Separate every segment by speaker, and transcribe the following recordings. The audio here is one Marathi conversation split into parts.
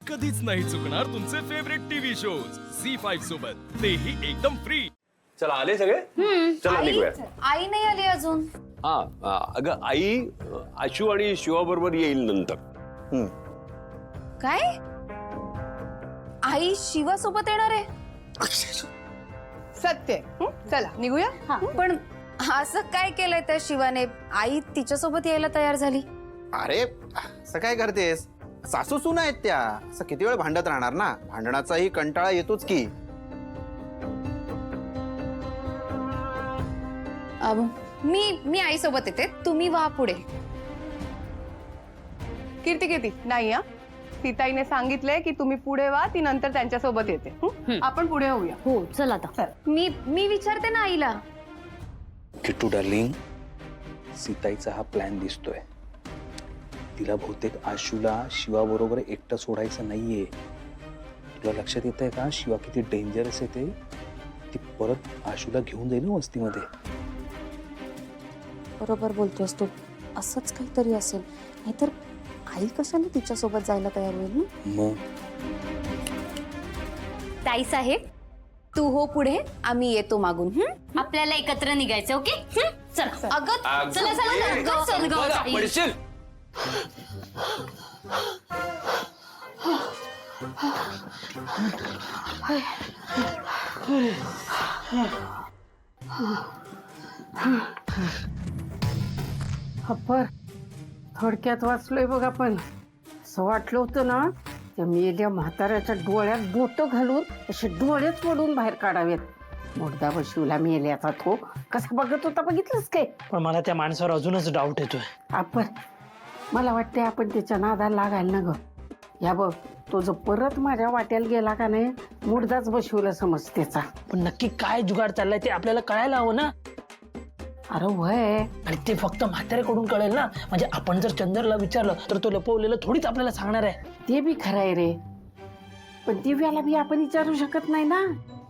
Speaker 1: कधीच नाही चुकणार तुमचे फेवरेट टीव्ही शोज झी5 सोबत, तेही एकदम फ्री.
Speaker 2: चला आले सगळे. चला निघूया.
Speaker 3: आई नाही आली अजून.
Speaker 2: हा अगं आई आशू आणि शिवा बरोबर येईल नंतर.
Speaker 3: काय? आई शिवा सोबत येणार आहे?
Speaker 4: सत्य. चला निघूया.
Speaker 3: पण असं काय केलंय त्या शिवाने? आई तिच्या सोबत यायला तयार झाली.
Speaker 5: अरे असं काय करतेस? सासू सुना आहेत त्या, असं किती वेळ भांडत राहणार ना. भांडणाचाही कंटाळा येतोच की.
Speaker 3: मी आई सोबत येते, तुम्ही वा पुढे.
Speaker 4: कीर्ती नाही हा. सीताईने सांगितलंय की तुम्ही पुढे वा, ती नंतर त्यांच्या सोबत येते. आपण पुढे होऊया.
Speaker 6: हो चल आता.
Speaker 3: मी विचारते ना आईला.
Speaker 7: किट्टू डार्लिंग, सीताईचा हा प्लॅन दिसतोय. तिला बहुतेक आशूला शिवा बरोबर एकटं सोडायचं नाहीये. तुला लक्षात येत आहे का शिवा किती डेंजरस आहे ते? ती परत आशूला घेऊन जाईल ना वस्तीमध्ये.
Speaker 3: बरोबर बोलतोस तू. असंच काहीतरी असेल, नाहीतर आई कशाने तिच्या सोबत जायला तयार होईल ना.
Speaker 7: मग
Speaker 3: ताई साहेब, तू हो पुढे, आम्ही येतो मागून.
Speaker 6: आपल्याला एकत्र निघायचं. ओके चला.
Speaker 3: अगं चला चल गं.
Speaker 2: पडशील.
Speaker 8: अप्पर थोडक्यात वाचलोय बघ आपण. असं वाटलं होतं ना त्या मेल्या म्हाताऱ्याच्या डोळ्यात बोट घालून असे डोळेच पडून बाहेर काढावेत. मुर्दा बशिवला मेल्याचा तो कसा बघत होता बघितलंस काय?
Speaker 9: पण मला त्या माणसावर अजूनच डाऊट येतोय.
Speaker 8: आपण मला वाटते आपण त्याच्या नादाला लागायला ना ग. या बघ तो जर परत माझ्या वाट्याला गेला का नाही, मुर्दाच बशिवला समज त्याचा.
Speaker 9: पण नक्की काय जुगाड चाललाय ते आपल्याला कळायला हवं ना.
Speaker 8: अरे वय,
Speaker 9: आणि ते फक्त म्हाताऱ्याकडून कळेल ना. म्हणजे आपण जर चंदरला विचारलं तर तो लपवलेलं थोडीच आपल्याला सांगणार आहे.
Speaker 8: ते बी खरं आहे रे, पण दिव्याला बी आपण विचारू शकत नाही ना.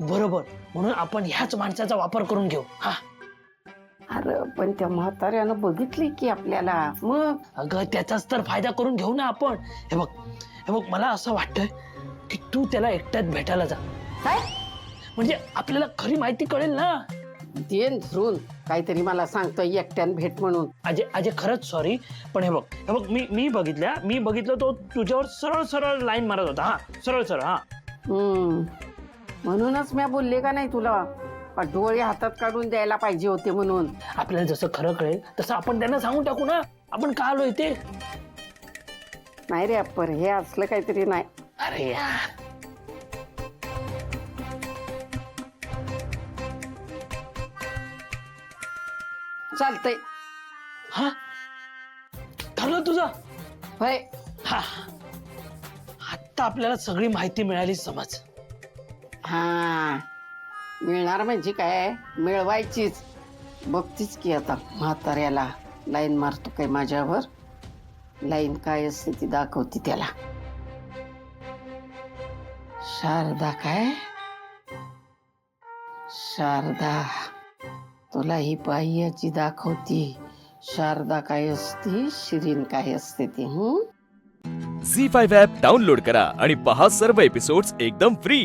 Speaker 9: बरोबर, म्हणून आपण ह्याच माणसाचा वापर करून घेऊ. हा
Speaker 8: अरे पण त्या म्हाताऱ्यानं बघितली की आपल्याला. मग
Speaker 9: अगं त्याचाच तर फायदा करून घेऊ ना आपण. हे बघ मला असं वाटतंय की तू त्याला एकट्यात भेटायला जा.
Speaker 8: काय
Speaker 9: म्हणजे आपल्याला खरी माहिती कळेल ना.
Speaker 8: देन धरून काहीतरी मला सांगतोय एकट्यान भेट म्हणून.
Speaker 9: अजय खरंच सॉरी, पण हे बघ मी बघितलं तो तुझ्यावर सरळ सरळ लाईन मारत होता. हा सरळ. हा
Speaker 8: म्हणूनच मी बोलले का नाही तुला, डोळे हातात काढून द्यायला पाहिजे होते म्हणून.
Speaker 9: आपल्याला जसं खरं कळेल तसं आपण त्यांना सांगून टाकू ना आपण का आलोय ते.
Speaker 8: नाही रे अप्पर, हे असलं काहीतरी नाही.
Speaker 9: अरे यार,
Speaker 8: चालतंय.
Speaker 9: हा ठरलं तुझं?
Speaker 8: होय.
Speaker 9: हा आता आपल्याला सगळी माहिती मिळाली समज.
Speaker 8: हा मिळणार म्हणजे काय, मिळवायचीच. बघतीच की आता म्हाताऱ्याला लाईन मारतो काय माझ्यावर. लाईन काय असते ती दाखवती त्याला. शारदा काय? शारदा तुला ही पाह्याची दाखवती. शारदा काय असती, शिरीन काय असते ती.
Speaker 1: झी5 ॲप डाउनलोड करा आणि पहा सर्व एपिसोड्स एकदम फ्री.